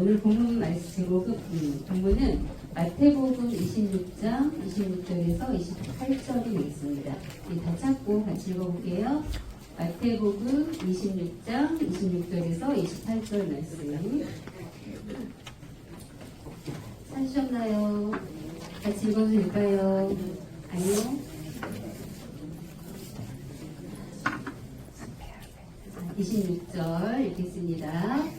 오늘 본문 말씀 제목은 본문은 마태복음 26장 26절에서 28절이 되겠습니다. 다 찾고 같이 읽어볼게요. 마태복음 26장 26절에서 28절 말씀 찾으셨나요? 같이 읽어도 될까요? 아니요? 26절 읽겠습니다.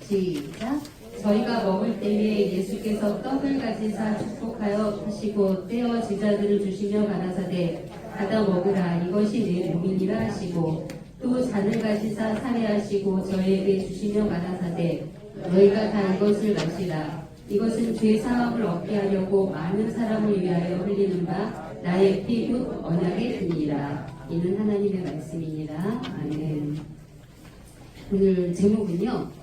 시작. 저희가 먹을 때에 예수께서 떡을 가지사 축복하여 하시고 떼어 제자들을 주시며 가라사대 받아 먹으라 이것이 내 몸이니라 하시고 또 잔을 가지사 사례하시고 저희에게 주시며 가라사대 너희가 다 이것을 마시라 이것은 죄 사함을 얻게 하려고 많은 사람을 위하여 흘리는 바 나의 피 곧 언약의 분이라. 이는 하나님의 말씀이니라. 아멘. 오늘 제목은요,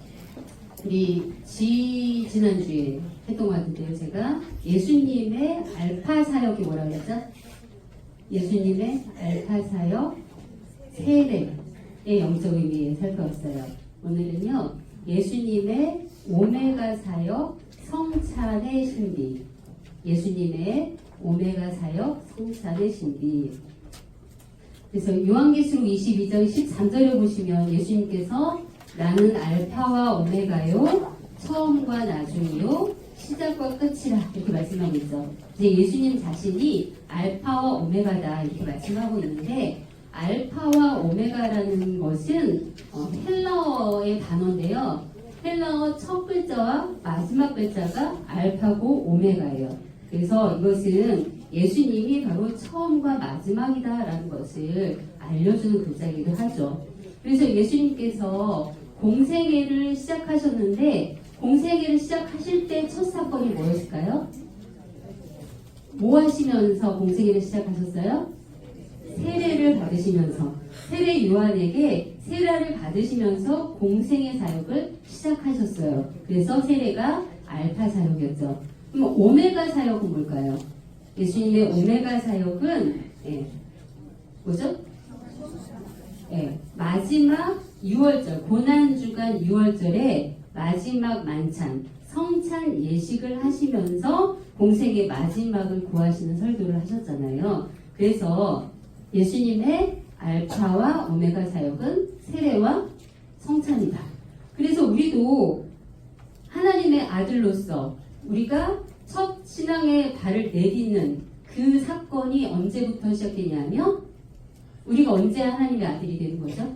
우리 지난주에 했던 것 같은데요, 제가 예수님의 알파 사역이 뭐라고 했죠? 예수님의 알파 사역 세례의 영적 의미에 살펴봤어요. 오늘은요, 예수님의 오메가 사역 성찬의 신비. 예수님의 오메가 사역 성찬의 신비. 그래서 요한계시록 22장 13절에 보시면 예수님께서 나는 알파와 오메가요 처음과 나중이요 시작과 끝이라 이렇게 말씀하고 있죠. 이제 예수님 자신이 알파와 오메가다 이렇게 말씀하고 있는데 알파와 오메가라는 것은 헬라어의 단어인데요. 헬라어 첫 글자와 마지막 글자가 알파고 오메가예요. 그래서 이것은 예수님이 바로 처음과 마지막이다라는 것을 알려주는 글자이기도 하죠. 그래서 예수님께서 공생애를 시작하셨는데 공생애를 시작하실 때 첫 사건이 뭐였을까요? 뭐 하시면서 공생애를 시작하셨어요? 세례를 받으시면서 세례 요한에게 세례를 받으시면서 공생애 사역을 시작하셨어요. 그래서 세례가 알파 사역이었죠. 그럼 오메가 사역은 뭘까요? 예수님의 오메가 사역은 뭐죠? 마지막 6월절 고난주간 6월절에 마지막 만찬 성찬 예식을 하시면서 공생의 마지막을 구하시는 설교를 하셨잖아요. 그래서 예수님의 알파와 오메가 사역은 세례와 성찬이다. 그래서 우리도 하나님의 아들로서 우리가 첫 신앙의 발을 내딛는 그 사건이 언제부터 시작되냐면 우리가 언제 하나님의 아들이 되는 거죠?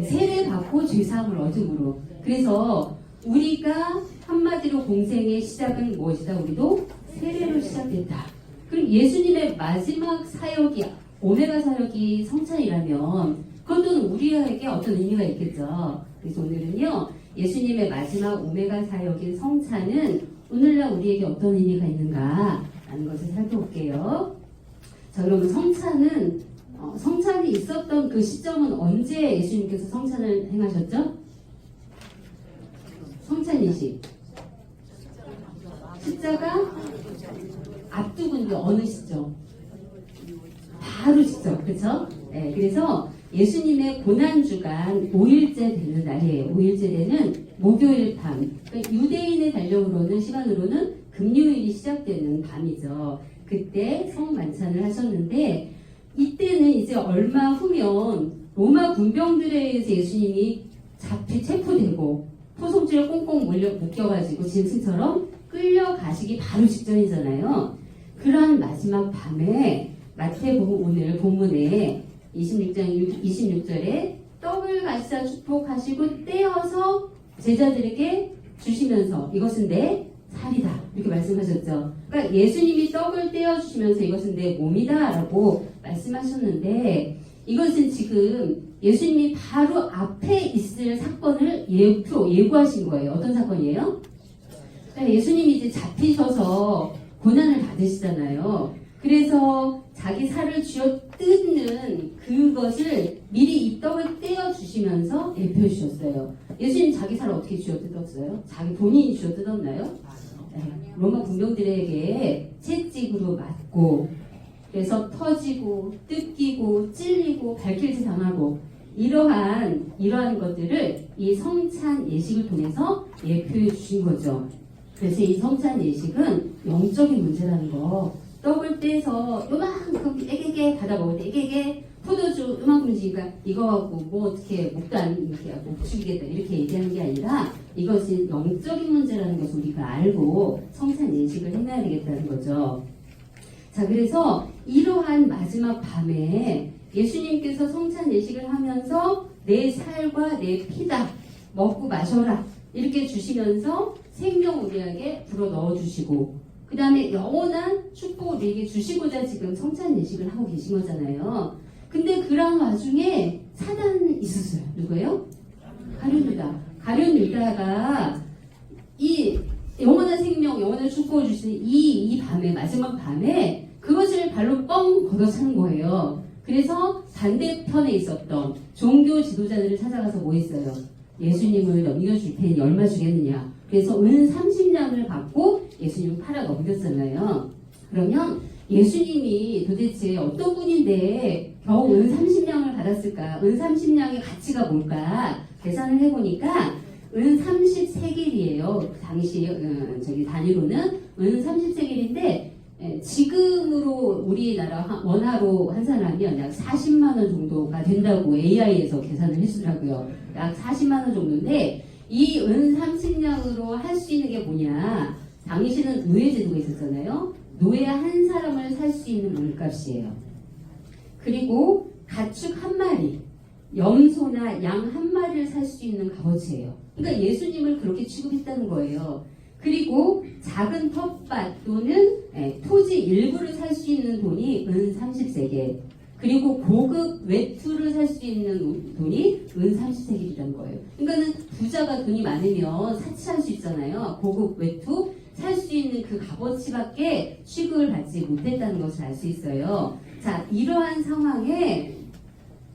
세례 받고 죄사함을 얻음으로. 그래서 우리가 한마디로 공생의 시작은 무엇이다? 우리도 세례로 시작됐다. 그럼 예수님의 마지막 사역이 오메가 사역이 성찬이라면 그것도 우리에게 어떤 의미가 있겠죠. 그래서 오늘은요 예수님의 마지막 오메가 사역인 성찬은 오늘날 우리에게 어떤 의미가 있는가 라는 것을 살펴볼게요. 자, 그러면 성찬이 있었던 그 시점은 언제 예수님께서 성찬을 행하셨죠? 성찬이식. 십자가 앞두고 게 어느 시점? 바로 시점, 그렇죠? 네, 그래서 예수님의 고난주간 5일째 되는 날이에요. 5일째 되는 목요일 밤. 그러니까 유대인의 달력으로는 시간으로는 금요일이 시작되는 밤이죠. 그때 성만찬을 하셨는데 이때는 이제 얼마 후면 로마 군병들에 의해서 예수님이 체포되고 포석줄에 꽁꽁 묶여가지고 짐승처럼 끌려가시기 바로 직전이잖아요. 그런 마지막 밤에 마태복음 오늘 본문에 26절에 떡을 가지사 축복하시고 떼어서 제자들에게 주시면서 이것은 내 살이다 이렇게 말씀하셨죠. 그러니까 예수님이 떡을 떼어주시면서 이것은 내 몸이다 라고 말씀하셨는데 이것은 지금 예수님이 바로 앞에 있을 사건을 예고하신 거예요. 어떤 사건이에요? 그러니까 예수님이 이제 잡히셔서 고난을 받으시잖아요. 그래서 자기 살을 쥐어 뜯는 그것을 미리 이 떡을 떼어 주시면서 예표해 주셨어요. 예수님 자기 살을 어떻게 쥐어 뜯었어요? 자기 본인이 쥐어 뜯었나요? 네, 로마 군병들에게 채찍으로 맞고 그래서 터지고 뜯기고 찔리고 발길질 당하고 이러한 것들을 이 성찬 예식을 통해서 예표해 주신 거죠. 그래서 이 성찬 예식은 영적인 문제라는 거. 떡을 떼서 요만큼 애게게 받아 먹을 때 애게게 포도주 요만큼 지니까 이거 갖고 뭐 어떻게 목도 안 이렇게 못 죽이겠다 이렇게 얘기하는 게 아니라 이것이 영적인 문제라는 것을 우리가 알고 성찬 예식을 해놔야 되겠다는 거죠. 자, 그래서 이러한 마지막 밤에 예수님께서 성찬 예식을 하면서 내 살과 내 피다 먹고 마셔라 이렇게 주시면서 생명 우리에게 불어 넣어주시고 그 다음에 영원한 축복을 우리에게 주시고자 지금 성찬 예식을 하고 계신 거잖아요. 근데 그런 와중에 사단이 있었어요. 누구예요? 가룟 유다가 이 영원한 생명, 영원한 축복을 주시는 이 밤에, 마지막 밤에 그것을 발로 뻥 걷어차는 거예요. 그래서 반대편에 있었던 종교 지도자들을 찾아가서 뭐 했어요? 예수님을 넘겨줄 테니 얼마 주겠느냐. 그래서 은 30냥을 받고 예수님을 팔아 넘겼잖아요. 그러면 예수님이 도대체 어떤 분인데 겨우 은 30냥을 받았을까? 은 30냥의 가치가 뭘까? 계산을 해보니까 은 30세겔이에요. 당시 단위로는 은 30세겔인데 지금으로 우리나라 원화로 환산하면 약 40만 원 정도가 된다고 AI에서 계산을 해주더라고요. 약 40만 원 정도인데 이 은 30냥으로 할 수 있는 게 뭐냐? 당시는 노예제도가 있었잖아요. 노예 한 사람을 살 수 있는 물값이에요. 그리고 가축 한 마리, 염소나 양 한 마리를 살 수 있는 값어치예요. 그러니까 예수님을 그렇게 취급했다는 거예요. 그리고 작은 텃밭 또는 토지 일부를 살 수 있는 돈이 은 30세겔. 그리고 고급 외투를 살 수 있는 돈이 은 30세겔이라는 거예요. 그러니까는 부자가 돈이 많으면 사치할 수 있잖아요. 고급 외투 살 수 있는 그 값어치밖에 취급을 받지 못했다는 것을 알 수 있어요. 자, 이러한 상황에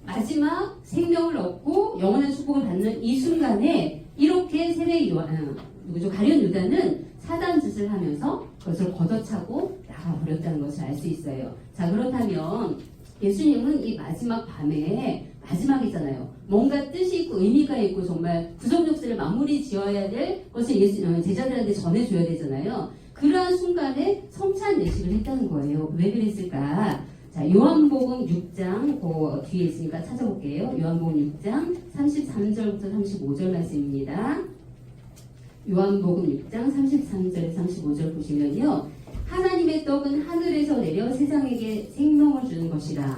마지막 생명을 얻고 영원한 축복을 받는 이 순간에 이렇게 가룟 유다는 사단 짓을 하면서 그것을 걷어차고 나가버렸다는 것을 알 수 있어요. 자, 그렇다면 예수님은 이 마지막 밤에 마지막이잖아요. 뭔가 뜻이 있고 의미가 있고 정말 구속역사를 마무리 지어야 될 것을 제자들한테 전해줘야 되잖아요. 그러한 순간에 성찬 예식을 했다는 거예요. 왜 그랬을까? 자, 요한복음 6장 그 뒤에 있으니까 찾아볼게요. 요한복음 6장 33절부터 35절 말씀입니다. 요한복음 6장 33절에서 35절 보시면요. 하나님의 떡은 하늘에서 내려 세상에게 생명을 주는 것이라.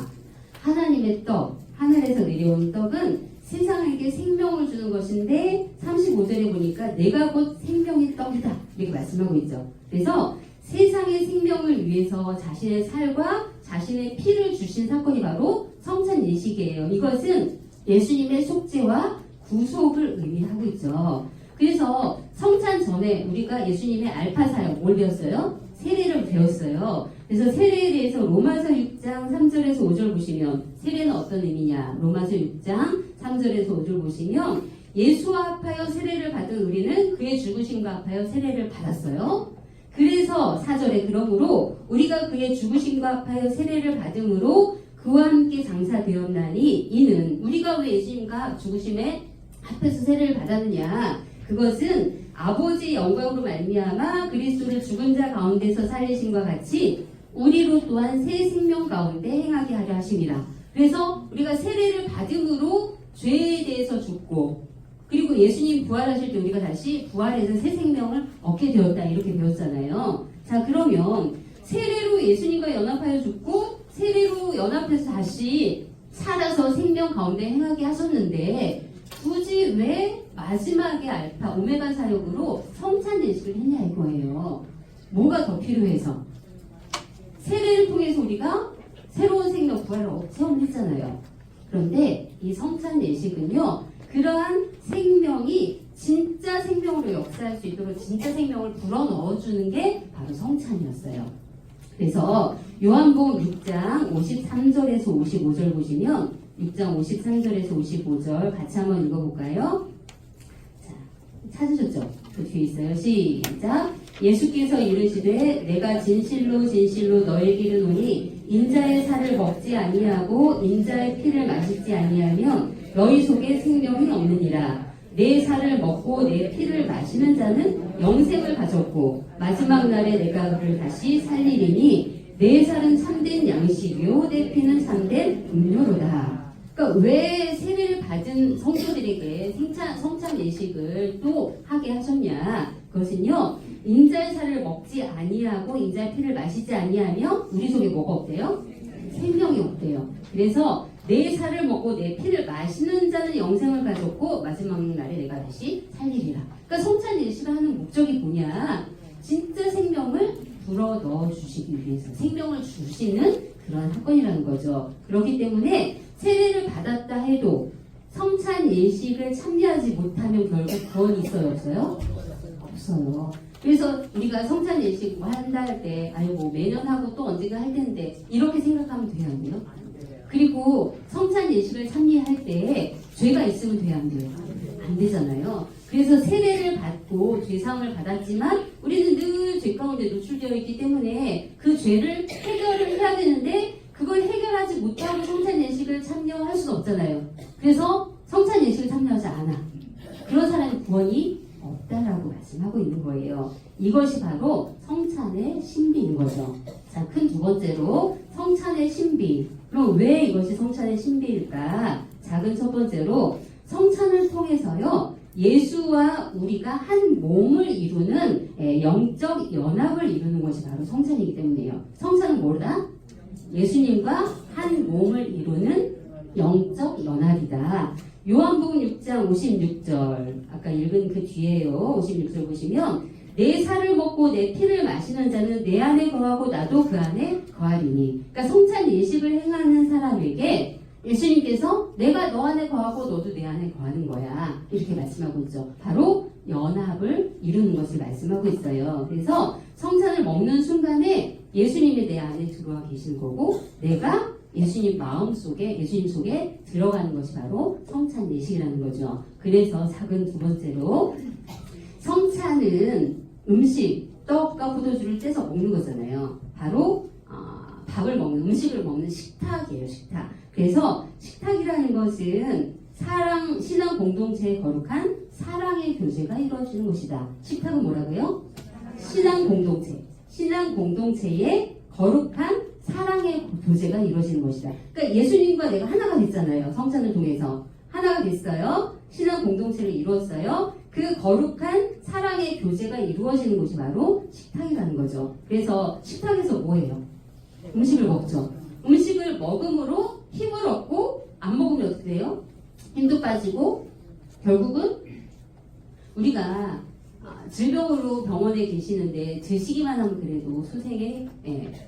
하나님의 떡, 하늘에서 내려온 떡은 세상에게 생명을 주는 것인데 35절에 보니까 내가 곧 생명의 떡이다 이렇게 말씀하고 있죠. 그래서 세상의 생명을 위해서 자신의 살과 자신의 피를 주신 사건이 바로 성찬 예식이에요. 이것은 예수님의 속죄와 구속을 의미하고 있죠. 그래서 성찬 전에 우리가 예수님의 알파 사역 뭘 배웠어요? 세례를 배웠어요. 그래서 세례에 대해서 로마서 6장 3절에서 5절 보시면 세례는 어떤 의미냐? 로마서 6장 3절에서 5절 보시면 예수와 합하여 세례를 받은 우리는 그의 죽으심과 합하여 세례를 받았어요. 그래서 4절에 그러므로 우리가 그의 죽으심과 합하여 세례를 받음으로 그와 함께 장사되었나니 이는 우리가 왜 예수님과 죽으심에 합해서 세례를 받았느냐? 그것은 아버지의 영광으로 말미암아 그리스도를 죽은 자 가운데서 살리심과 같이 우리로 또한 새 생명 가운데 행하게 하려 하심이라. 그래서 우리가 세례를 받음으로 죄에 대해서 죽고 그리고 예수님 부활하실 때 우리가 다시 부활해서 새 생명을 얻게 되었다 이렇게 배웠잖아요. 자, 그러면 세례로 예수님과 연합하여 죽고 세례로 연합해서 다시 살아서 생명 가운데 행하게 하셨는데 굳이 왜 마지막에 알파 오메가 사역으로 성찬 예식을 했냐 이거예요. 뭐가 더 필요해서? 세례를 통해서 우리가 새로운 생명 부활을 체험했잖아요. 그런데 이 성찬 예식은요, 그러한 생명이 진짜 생명으로 역사할 수 있도록 진짜 생명을 불어넣어주는 게 바로 성찬이었어요. 그래서 요한복음 6장 53절에서 55절 보시면 6장 53절에서 55절 같이 한번 읽어볼까요? 자, 찾으셨죠? 그 뒤에 있어요. 시작! 예수께서 이르시되 내가 진실로 진실로 너희에게 이르노니 인자의 살을 먹지 아니하고 인자의 피를 마시지 아니하면 너희 속에 생명이 없느니라. 내 살을 먹고 내 피를 마시는 자는 영생을 가졌고 마지막 날에 내가 그를 다시 살리리니 내 살은 참된 양식이요 내 피는 참된 음료로다. 그러니까 왜 세례를 받은 성도들에게 성찬 예식을 또 하게 하셨냐? 그것은요, 인자의 살을 먹지 아니하고 인자의 피를 마시지 아니하며 우리 속에 뭐가 없대요? 생명이 없대요. 그래서 내 살을 먹고 내 피를 마시는 자는 영생을 가졌고 마지막 날에 내가 다시 살리리라. 그러니까 성찬 예식을 하는 목적이 뭐냐? 진짜 생명을 불어 넣어 주시기 위해서 생명을 주시는 그런 사건이라는 거죠. 그렇기 때문에 세례를 받았다 해도 성찬 예식을 참여하지 못하면 결국 구원이 있어요, 없어요? 없어요. 그래서 우리가 성찬 예식 뭐 한다 할 때 아이고 매년 하고 또 언젠가 할 텐데 이렇게 생각하면 돼요, 안 돼요? 그리고 성찬 예식을 참여할 때 죄가 있으면 돼요, 안 돼요? 안 되잖아요. 그래서 세례를 받고 죄사함을 받았지만 우리는 늘 죄 가운데 노출되어 있기 때문에 그 죄를 해결을 해야 되는데 그걸 해결하지 못하고 성찬 예식을 참여할 수는 없잖아요. 그래서 성찬 예식을 참여하지 않아. 그런 사람이 구원이 없다라고 말씀하고 있는 거예요. 이것이 바로 성찬의 신비인 거죠. 자, 큰 두 번째로 성찬의 신비. 그럼 왜 이것이 성찬의 신비일까? 작은 첫 번째로 성찬을 통해서요. 예수와 우리가 한 몸을 이루는 영적 연합을 이루는 것이 바로 성찬이기 때문이에요. 성찬은 뭐다? 예수님과 한 몸을 이루는 영적 연합이다. 요한복음 6장 56절 아까 읽은 그 뒤에요. 56절 보시면 내 살을 먹고 내 피를 마시는 자는 내 안에 거하고 나도 그 안에 거하리니. 그러니까 성찬 예식을 행하는 사람에게 예수님께서 내가 너 안에 거하고 너도 내 안에 거하는 거야. 이렇게 말씀하고 있죠. 바로 연합을 이루는 것을 말씀하고 있어요. 그래서 성찬을 먹는 순간에 예수님이 내 안에 들어와 계신 거고 내가 예수님 마음 속에 예수님 속에 들어가는 것이 바로 성찬 예식이라는 거죠. 그래서 작은 두 번째로 성찬은 음식, 떡과 포도주를 떼서 먹는 거잖아요. 바로 밥을 먹는, 음식을 먹는 식탁이에요, 식탁. 그래서 식탁이라는 것은 신앙 공동체에 거룩한 사랑의 교제가 이루어지는 곳이다. 식탁은 뭐라고요? 신앙 공동체. 신앙 공동체에 거룩한 사랑의 교제가 이루어지는 것이다. 그러니까 예수님과 내가 하나가 됐잖아요. 성찬을 통해서. 하나가 됐어요. 신앙 공동체를 이루었어요. 그 거룩한 사랑의 교제가 이루어지는 곳이 바로 식탁이라는 거죠. 그래서 식탁에서 뭐예요? 음식을 먹죠. 음식을 먹음으로 힘을 얻고 안 먹으면 어떻게 돼요? 힘도 빠지고 결국은 우리가 질병으로 병원에 계시는데 드시기만 하면 그래도 소생의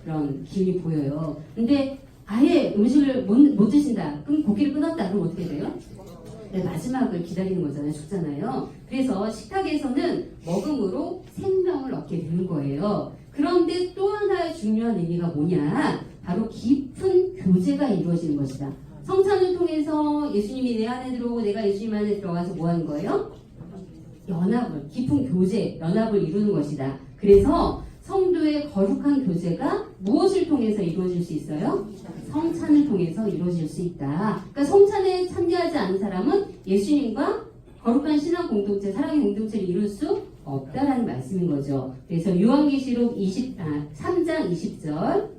그런 기운이 보여요. 근데 아예 음식을 못 드신다. 그럼 고기를 끊었다. 그럼 어떻게 돼요? 네, 마지막을 기다리는 거잖아요. 죽잖아요. 그래서 식탁에서는 먹음으로 생명을 얻게 되는 거예요. 그런데 또 하나의 중요한 의미가 뭐냐? 바로 깊은 교제가 이루어지는 것이다. 성찬을 통해서 예수님이 내 안에 들어오고 내가 예수님 안에 들어가서 뭐 하는 거예요? 연합을, 깊은 교제, 연합을 이루는 것이다. 그래서 성도의 거룩한 교제가 무엇을 통해서 이루어질 수 있어요? 성찬을 통해서 이루어질 수 있다. 그러니까 성찬에 참여하지 않은 사람은 예수님과 거룩한 신앙 공동체, 사랑의 공동체를 이룰 수 없다라는 말씀인 거죠. 그래서 요한계시록 3장 20절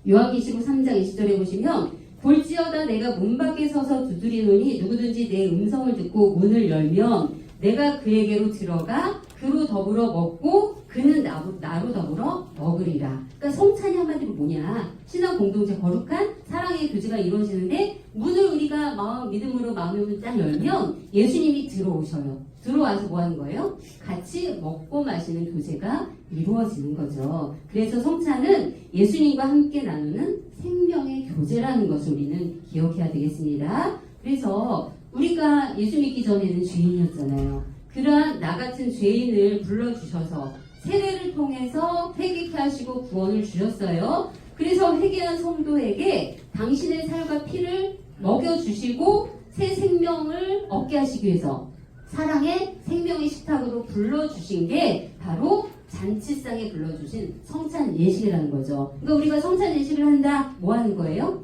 요한계시록 3장 20절에 보시면 볼지어다 내가 문 밖에 서서 두드리노니 누구든지 내 음성을 듣고 문을 열면 내가 그에게로 들어가 그로 더불어 먹고 그는 나로 더불어 먹으리라. 그러니까 성찬이 한마디로 뭐냐? 신앙 공동체 거룩한 사랑의 교제가 이루어지는데 문을 우리가 믿음으로 마음을 딱 열면 예수님이 들어오셔요. 들어와서 뭐 하는 거예요? 같이 먹고 마시는 교제가 이루어지는 거죠. 그래서 성찬은 예수님과 함께 나누는 생명의 교제라는 것을 우리는 기억해야 되겠습니다. 그래서 우리가 예수 믿기 전에는 죄인이었잖아요. 그러한 나 같은 죄인을 불러주셔서 세례를 통해서 회개케 하시고 구원을 주셨어요. 그래서 회개한 성도에게 당신의 살과 피를 먹여주시고 새 생명을 얻게 하시기 위해서 사랑의 생명의 식탁으로 불러주신 게 바로 잔치상에 불러주신 성찬 예식이라는 거죠. 그러니까 우리가 성찬 예식을 한다, 뭐 하는 거예요?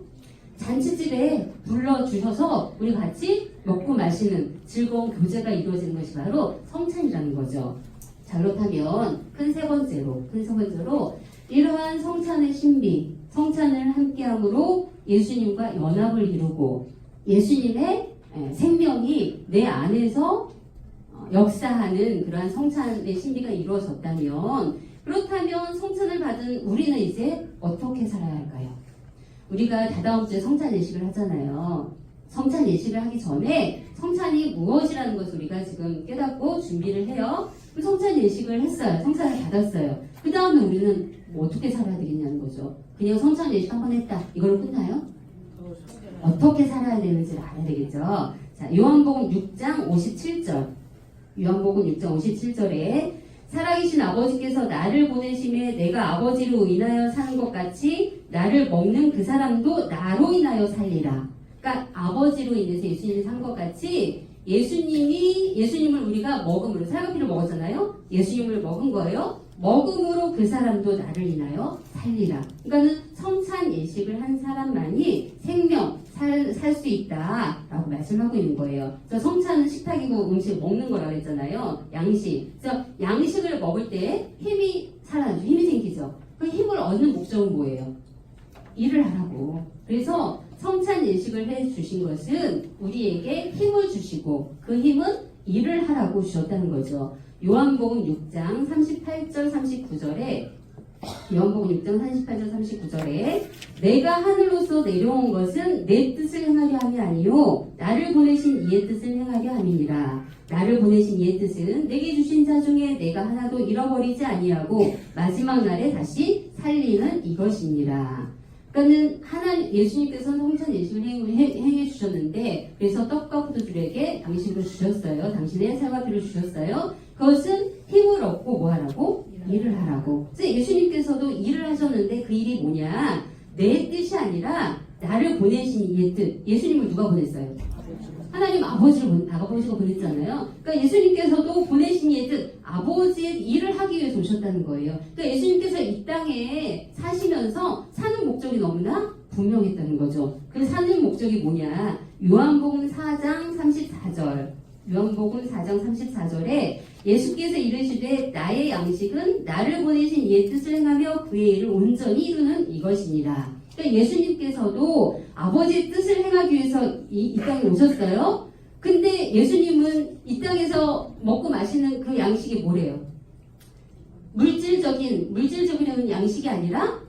잔치집에 불러주셔서 우리 같이 먹고 마시는 즐거운 교제가 이루어지는 것이 바로 성찬이라는 거죠. 자, 그렇다면 큰 세 번째로 이러한 성찬의 신비, 성찬을 함께함으로 예수님과 연합을 이루고 예수님의 생명이 내 안에서 역사하는 그러한 성찬의 신비가 이루어졌다면, 그렇다면 성찬을 받은 우리는 이제 어떻게 살아야 할까요? 우리가 다다음 주에 성찬 예식을 하잖아요. 성찬 예식을 하기 전에 성찬이 무엇이라는 것을 우리가 지금 깨닫고 준비를 해요. 성찬 예식을 했어요. 성찬을 받았어요. 그 다음에 우리는 뭐 어떻게 살아야 되겠냐는 거죠. 그냥 성찬 예식 한번 했다, 이걸로 끝나요? 어떻게 살아야 되는지를 알아야 되겠죠. 자, 요한복음 6장 57절. 요한복음 6장 57절에 살아계신 아버지께서 나를 보내심에 내가 아버지로 인하여 사는 것 같이 나를 먹는 그 사람도 나로 인하여 살리라. 그러니까 아버지로 인해서 예수님이 산 것 같이 예수님을 우리가 먹음으로, 살과피를 먹었잖아요. 예수님을 먹은 거예요. 먹음으로 그 사람도 나를 인하여 살리라. 그러니까는 성찬 예식을 한 사람만이 생명 살 수 있다라고 말씀하고 있는 거예요. 그래서 성찬은 식탁이고 음식 먹는 거라고 했잖아요. 양식. 그래서 양식을 먹을 때 힘이 살아나죠. 힘이 생기죠. 그 힘을 얻는 목적은 뭐예요? 일을 하라고. 그래서 성찬 예식을 해주신 것은 우리에게 힘을 주시고 그 힘은 일을 하라고 주셨다는 거죠. 요한복음 6장 38절 39절에 요한복음 6장 38절 39절에 내가 하늘로서 내려온 것은 내 뜻을 행하려 함이 아니요 나를 보내신 이의 뜻을 행하려 함이니라. 나를 보내신 이의 뜻은 내게 주신 자 중에 내가 하나도 잃어버리지 아니하고 마지막 날에 다시 살리는 이것이니라. 그러니까는 예수님께서는 성찬 예식을 행해 주셨는데, 그래서 떡과 포도주에게 당신으로 주셨어요. 당신의 살과 피를 주셨어요. 그것은 힘을 얻고 뭐 하라고? 일을 하라고. 그래서 예수님께서도 일을 하셨는데 그 일이 뭐냐? 내 뜻이 아니라 나를 보내신 이의 뜻. 예수님을 누가 보냈어요? 하나님 아버지가 보냈잖아요. 그러니까 예수님께서도 보내신 이의 뜻, 아버지의 일을 하기 위해서 오셨다는 거예요. 그러니까 예수님께서 이 땅에 사시면서 사는 목적이 너무나 분명했다는 거죠. 그 사는 목적이 뭐냐? 요한복음 4장 34절. 요한복음 4장 34절에 예수께서 이르시되 나의 양식은 나를 보내신 이의 뜻을 행하며 그의 일을 온전히 이루는 이것이니라. 그러니까 예수님께서도 아버지의 뜻을 행하기 위해서 이 땅에 오셨어요. 근데 예수님은 이 땅에서 먹고 마시는 그 양식이 뭐래요? 물질적인 양식이 아니라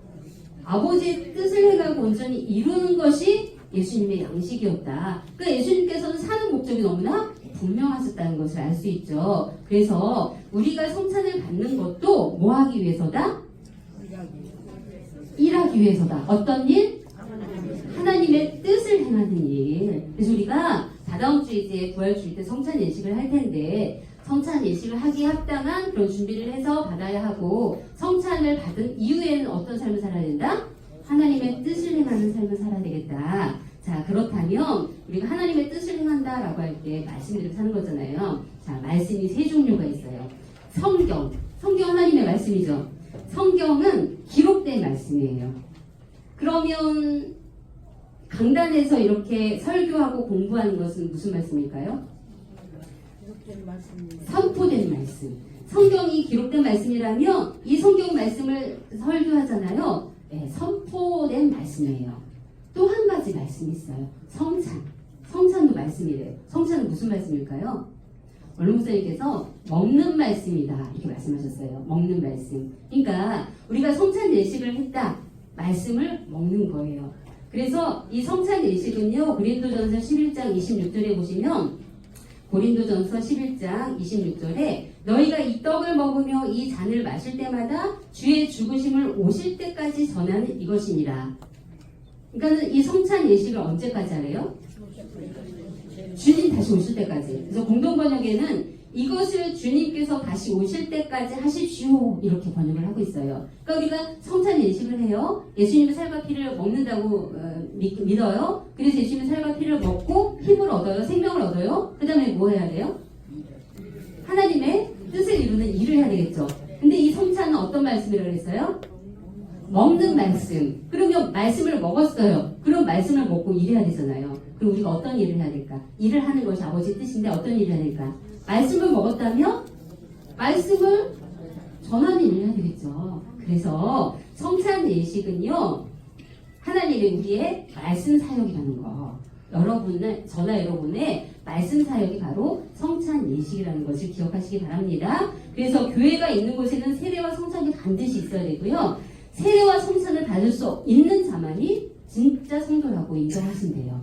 아버지의 뜻을 행하고 온전히 이루는 것이 예수님의 양식이었다. 그러니까 예수님께서는 사는 목적이 너무나 분명하셨다는 것을 알 수 있죠. 그래서 우리가 성찬을 받는 것도 뭐 하기 위해서다? 일하기 위해서다. 어떤 일? 하나님의 뜻을 행하는 일. 그래서 우리가 다다음 주에 이제 부활주일 때 성찬 예식을 할 텐데, 성찬 예식을 하기에 합당한 그런 준비를 해서 받아야 하고, 성찬을 받은 이후에는 어떤 삶을 살아야 된다? 하나님의 뜻을 행하는 삶을 살아야 되겠다. 자, 그렇다면 우리가 하나님의 뜻을 행한다라고 할 때 말씀대로 사는 거잖아요. 자, 말씀이 세 종류가 있어요. 성경 하나님의 말씀이죠. 성경은 기록된 말씀이에요. 그러면 강단에서 이렇게 설교하고 공부하는 것은 무슨 말씀일까요? 선포된 말씀. 성경이 기록된 말씀이라면 이 성경 말씀을 설교하잖아요. 네, 선포된 말씀이에요. 또 한 가지 말씀이 있어요. 성찬도 말씀이래요. 성찬은 무슨 말씀일까요? 원로 목사님께서 먹는 말씀이다 이렇게 말씀하셨어요. 먹는 말씀. 그러니까 우리가 성찬 예식을 했다. 말씀을 먹는 거예요. 그래서 이 성찬 예식은요, 고린도전서 11장 26절에 보시면, 고린도전서 11장 26절에 너희가 이 떡을 먹으며 이 잔을 마실 때마다 주의 죽으심을 오실 때까지 전하는 이것이니라. 그러니까 이 성찬 예식을 언제까지 하래요? 주님 다시 오실 때까지. 그래서 공동번역에는 이것을 주님께서 다시 오실 때까지 하십시오 이렇게 번역을 하고 있어요. 그러니까 우리가 성찬 예식을 해요. 예수님의 살과 피를 먹는다고 믿어요. 그래서 예수님의 살과 피를 먹고 힘을 얻어요. 생명을 얻어요. 그 다음에 뭐 해야 돼요? 하나님의 뜻을 이루는 일을 해야 되겠죠. 근데 이 성찬은 어떤 말씀이라고 했어요? 먹는 말씀. 그러면 말씀을 먹었어요. 그럼 말씀을 먹고 일해야 되잖아요. 그럼 우리가 어떤 일을 해야 될까? 일을 하는 것이 아버지의 뜻인데 어떤 일을 해야 될까? 말씀을 먹었다면 말씀을 전하는 일을 해야 되겠죠. 그래서 성찬 예식은요, 하나님의 우리의 말씀 사역이라는 거. 저나 여러분의 말씀 사역이 바로 성찬 예식이라는 것을 기억하시기 바랍니다. 그래서 교회가 있는 곳에는 세례와 성찬이 반드시 있어야 되고요. 세례와 성찬을 받을 수 있는 자만이 진짜 성도라고 인정하신대요.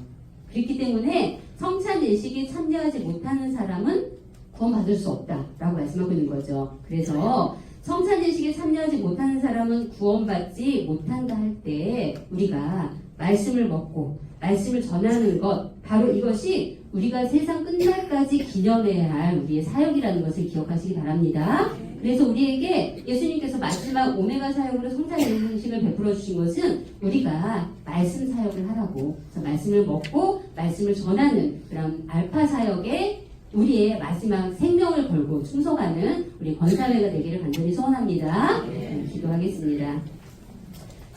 그렇기 때문에 성찬 예식에 참여하지 못하는 사람은 구원받을 수 없다라고 말씀하고 있는 거죠. 그래서 성찬 예식에 참여하지 못하는 사람은 구원받지 못한다 할 때 우리가 말씀을 먹고 말씀을 전하는 것, 바로 이것이 우리가 세상 끝날까지 기념해야 할 우리의 사역이라는 것을 기억하시기 바랍니다. 그래서 우리에게 예수님께서 마지막 오메가 사역으로 성찬 예식을 베풀어 주신 것은 우리가 말씀 사역을 하라고, 그래서 말씀을 먹고 말씀을 전하는 그런 알파 사역에 우리의 마지막 생명을 걸고 충성하는 우리 권사회가 되기를 간절히 소원합니다. 기도하겠습니다.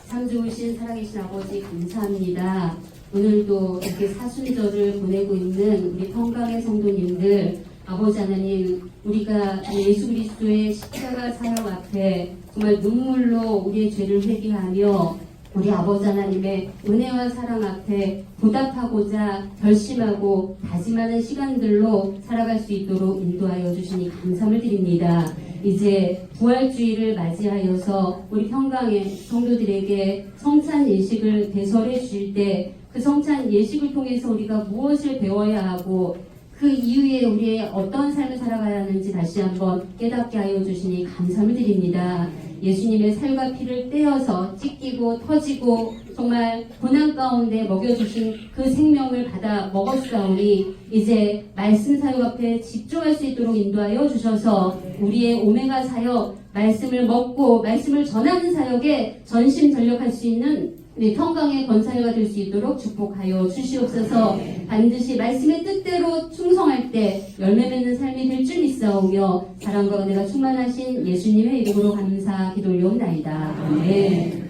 참 좋으신 살아계신 아버지 감사합니다. 오늘도 이렇게 사순절을 보내고 있는 우리 평강의 성도님들, 아버지 하나님, 우리가 예수 그리스도의 십자가 사역 앞에 정말 눈물로 우리의 죄를 회개하며 우리 아버지 하나님의 은혜와 사랑 앞에 보답하고자 결심하고 다짐하는 시간들로 살아갈 수 있도록 인도하여 주시니 감사를 드립니다. 이제 부활주의를 맞이하여서 우리 평강의 성도들에게 성찬 예식을 대설해 주실 때 그 성찬 예식을 통해서 우리가 무엇을 배워야 하고 그 이후에 우리의 어떤 삶을 살아가야 하는지 다시 한번 깨닫게 하여 주시니 감사를 드립니다. 예수님의 살과 피를 떼어서 찢기고 터지고 정말 고난 가운데 먹여주신 그 생명을 받아 먹었사오니 이제 말씀 사역 앞에 집중할 수 있도록 인도하여 주셔서 우리의 오메가 사역, 말씀을 먹고 말씀을 전하는 사역에 전심전력할 수 있는 우리 평강의 권사회가 될 수 있도록 축복하여 주시옵소서. 반드시 말씀의 뜻대로 충성할 때 열매 맺는 삶이 될 줄 믿사오며 사랑과 은혜가 충만하신 예수님의 이름으로 감사 기도 올려옵나이다. 아멘.